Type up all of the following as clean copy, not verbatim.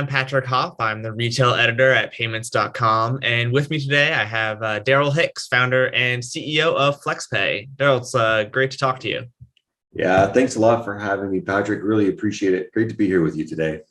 I'm Patrick Hoff. I'm the retail editor at payments.com. And with me today, I have Daryl Hicks, founder and CEO of FlexPay. Daryl, it's great to talk to you. Yeah, thanks a lot for having me, Patrick. Really appreciate it. Great to be here with you today.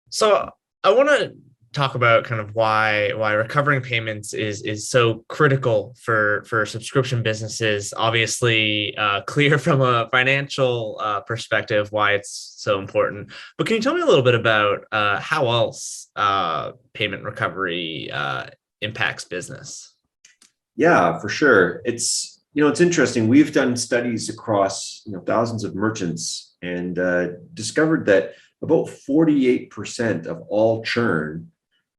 So I want to talk about kind of why recovering payments is so critical for subscription businesses. Obviously, clear from a financial perspective why it's so important. But can you tell me a little bit about how else payment recovery impacts business? Yeah, for sure. It's interesting. We've done studies across thousands of merchants and discovered that about 48% of all churn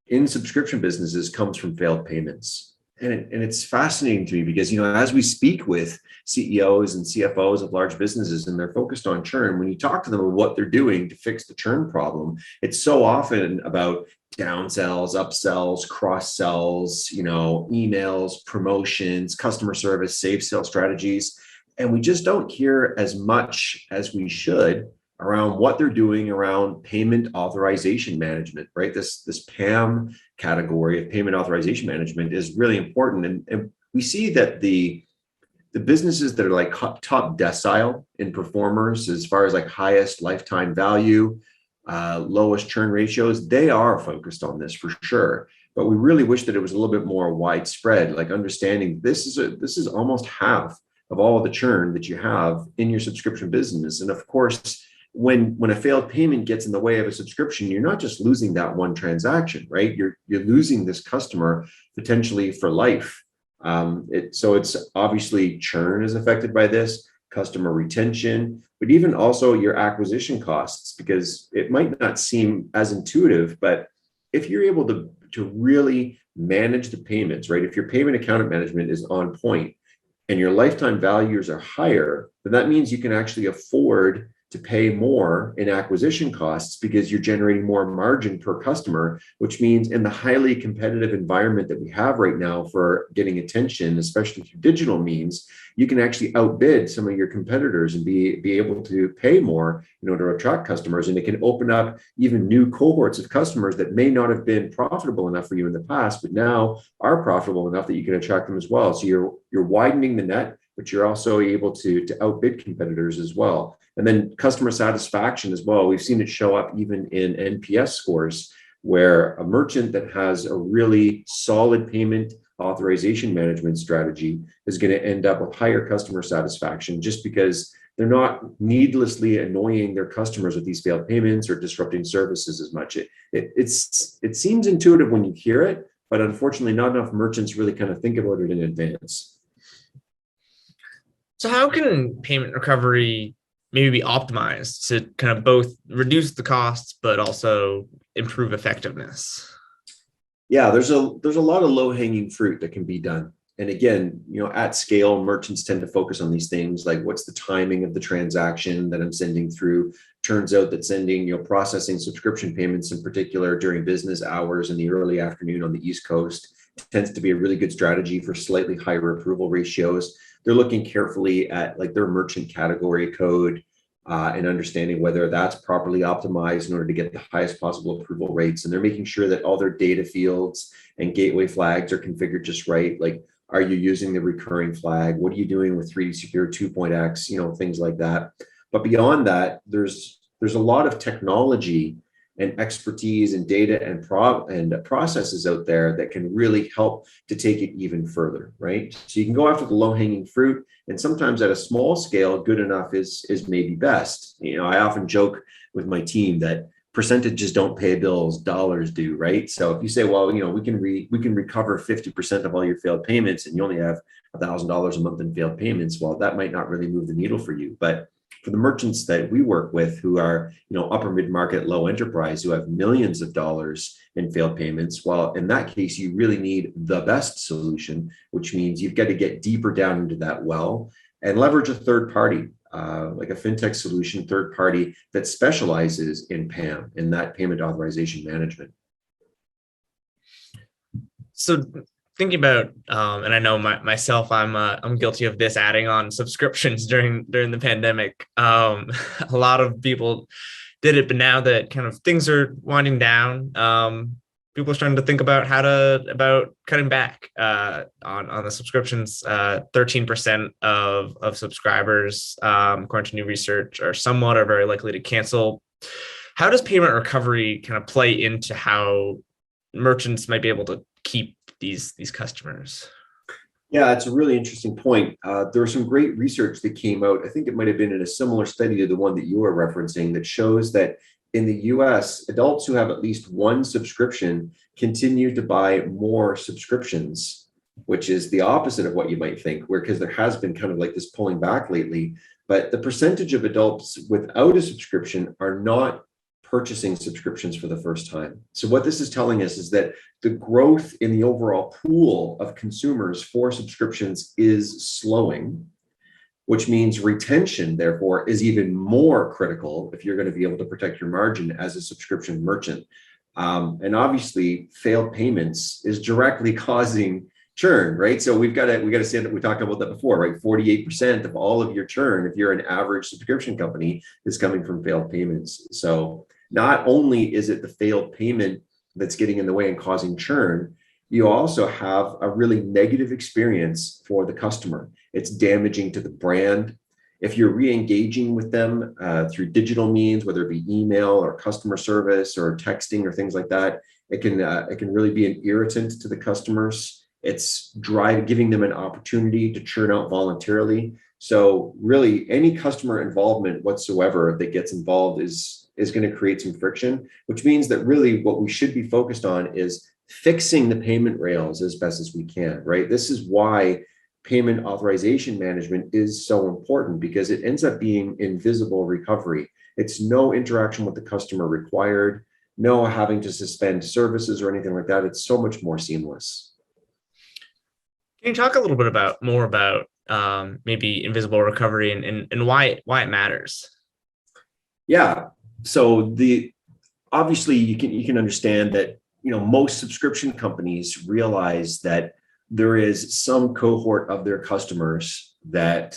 in subscription businesses comes from failed payments. And it's fascinating to me because, as we speak with CEOs and CFOs of large businesses and they're focused on churn, when you talk to them about what they're doing to fix the churn problem, it's so often about downsells, upsells, cross sells, emails, promotions, customer service, save sale strategies. And we just don't hear as much as we should around what they're doing around payment authorization management, right? This PAM category of payment authorization management is really important. And we see that the businesses that are like top decile in performers as far as like highest lifetime value, lowest churn ratios, they are focused on this for sure. But we really wish that it was a little bit more widespread, like understanding this is almost half of all of the churn that you have in your subscription business. And of course, when a failed payment gets in the way of a subscription, you're not just losing that one transaction, right? You're losing this customer potentially for life. So it's obviously churn is affected by this, customer retention, but even also your acquisition costs, because it might not seem as intuitive, but if you're able to really manage the payments, right? If your payment account management is on point and your lifetime values are higher, then that means you can actually afford to pay more in acquisition costs because you're generating more margin per customer, which means in the highly competitive environment that we have right now for getting attention, especially through digital means, you can actually outbid some of your competitors and be able to pay more in order to attract customers. And it can open up even new cohorts of customers that may not have been profitable enough for you in the past, but now are profitable enough that you can attract them as well. So you're widening the net, but you're also able to outbid competitors as well. And then customer satisfaction as well. We've seen it show up even in NPS scores, where a merchant that has a really solid payment authorization management strategy is going to end up with higher customer satisfaction just because they're not needlessly annoying their customers with these failed payments or disrupting services as much. It seems intuitive when you hear it, but unfortunately not enough merchants really kind of think about it in advance. So how can payment recovery maybe be optimized to kind of both reduce the costs, but also improve effectiveness? Yeah, there's a lot of low-hanging fruit that can be done. And again, at scale, merchants tend to focus on these things like what's the timing of the transaction that I'm sending through. Turns out that processing subscription payments in particular during business hours in the early afternoon on the East Coast tends to be a really good strategy for slightly higher approval ratios. They're looking carefully at like their merchant category code and understanding whether that's properly optimized in order to get the highest possible approval rates. And they're making sure that all their data fields and gateway flags are configured just right. Like, are you using the recurring flag? What are you doing with 3D Secure 2.x? Things like that. But beyond that, there's a lot of technology and expertise and data and processes out there that can really help to take it even further, right? So you can go after the low-hanging fruit, and sometimes at a small scale, good enough is maybe best. I often joke with my team that percentages don't pay bills, dollars do, right? So if you say, well, we can recover 50% of all your failed payments, and you only have $1,000 a month in failed payments, well, that might not really move the needle for you, but for the merchants that we work with who are, upper mid-market, low enterprise, who have millions of dollars in failed payments, well, in that case, you really need the best solution, which means you've got to get deeper down into that well and leverage a third party, like a fintech solution, third party that specializes in PAM, in that payment authorization management. So thinking about, and I know myself, I'm guilty of this, adding on subscriptions during the pandemic. A lot of people did it, but now that kind of things are winding down, people are starting to think about about cutting back on the subscriptions. 13% of subscribers, according to new research, are somewhat or very likely to cancel. How does payment recovery kind of play into how merchants might be able to keep these customers? Yeah, it's a really interesting point. There was some great research that came out. I think it might have been in a similar study to the one that you were referencing that shows that in the US, adults who have at least one subscription continue to buy more subscriptions, which is the opposite of what you might think, where because there has been kind of like this pulling back lately. But the percentage of adults without a subscription are not purchasing subscriptions for the first time. So what this is telling us is that the growth in the overall pool of consumers for subscriptions is slowing, which means retention, therefore, is even more critical if you're going to be able to protect your margin as a subscription merchant. And obviously, failed payments is directly causing churn, right? So we got to say that we talked about that before, right? 48% of all of your churn, if you're an average subscription company, is coming from failed payments. So not only is it the failed payment that's getting in the way and causing churn, you also have a really negative experience for the customer. It's damaging to the brand. If you're re-engaging with them through digital means, whether it be email or customer service or texting or things like that, it can really be an irritant to the customers. It's giving them an opportunity to churn out voluntarily. So really, any customer involvement whatsoever that gets involved is going to create some friction, which means that really what we should be focused on is fixing the payment rails as best as we can, right? This is why payment authorization management is so important, because it ends up being invisible recovery. It's no interaction with the customer required, no having to suspend services or anything like that. It's so much more seamless. Can you talk a little bit more about maybe invisible recovery and why it matters? Yeah. So obviously you can understand that most subscription companies realize that there is some cohort of their customers that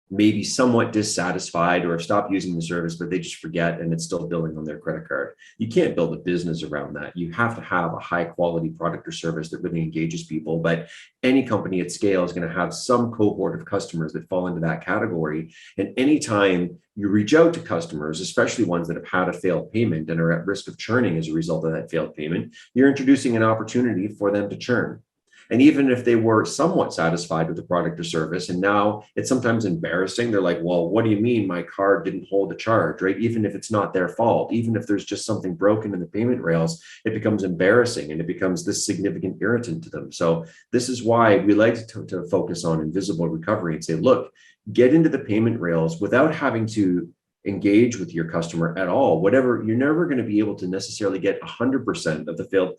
may be somewhat dissatisfied or have stopped using the service, but they just forget and it's still billing on their credit card. You can't build a business around that. You have to have a high quality product or service that really engages people. But any company at scale is going to have some cohort of customers that fall into that category. And anytime you reach out to customers, especially ones that have had a failed payment and are at risk of churning as a result of that failed payment, you're introducing an opportunity for them to churn. And even if they were somewhat satisfied with the product or service, and now it's sometimes embarrassing, they're like, well, what do you mean my card didn't hold a charge, right? Even if it's not their fault, even if there's just something broken in the payment rails, it becomes embarrassing and it becomes this significant irritant to them. So this is why we like to focus on invisible recovery and say, look, get into the payment rails without having to engage with your customer at all. Whatever, you're never going to be able to necessarily get 100% of the failed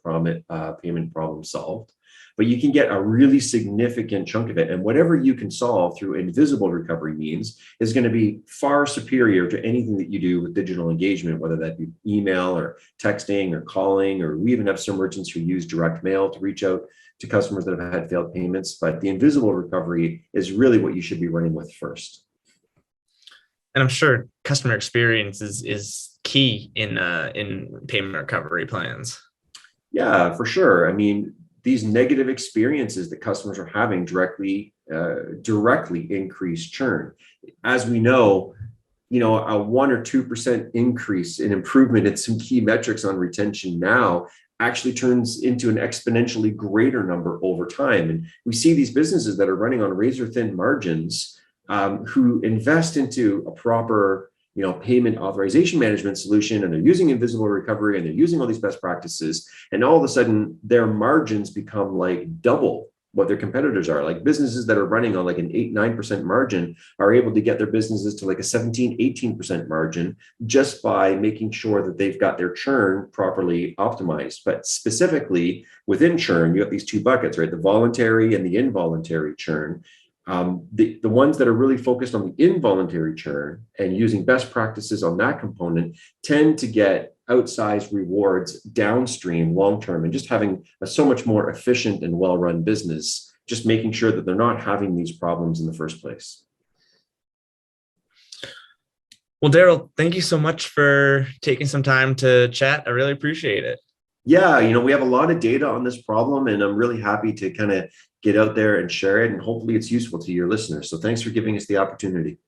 payment problem solved, but you can get a really significant chunk of it. And whatever you can solve through invisible recovery means is going to be far superior to anything that you do with digital engagement, whether that be email or texting or calling, or we even have some merchants who use direct mail to reach out to customers that have had failed payments. But the invisible recovery is really what you should be running with first. And I'm sure customer experience is key in payment recovery plans. Yeah, for sure. I mean, these negative experiences that customers are having directly increase churn. As we know, a 1 or 2% increase in improvement in some key metrics on retention now actually turns into an exponentially greater number over time. And we see these businesses that are running on razor thin margins, who invest into a proper payment authorization management solution, and they're using invisible recovery and they're using all these best practices. And all of a sudden their margins become like double what their competitors are. Like businesses that are running on like an 8-9% margin are able to get their businesses to like a 17-18% margin just by making sure that they've got their churn properly optimized. But specifically within churn, you have these two buckets, right? The voluntary and the involuntary churn. The ones that are really focused on the involuntary churn and using best practices on that component tend to get outsized rewards downstream long-term, and just having a so much more efficient and well-run business, just making sure that they're not having these problems in the first place. Well, Daryl, thank you so much for taking some time to chat. I really appreciate it. Yeah, we have a lot of data on this problem, and I'm really happy to kind of get out there and share it, and hopefully it's useful to your listeners. So thanks for giving us the opportunity.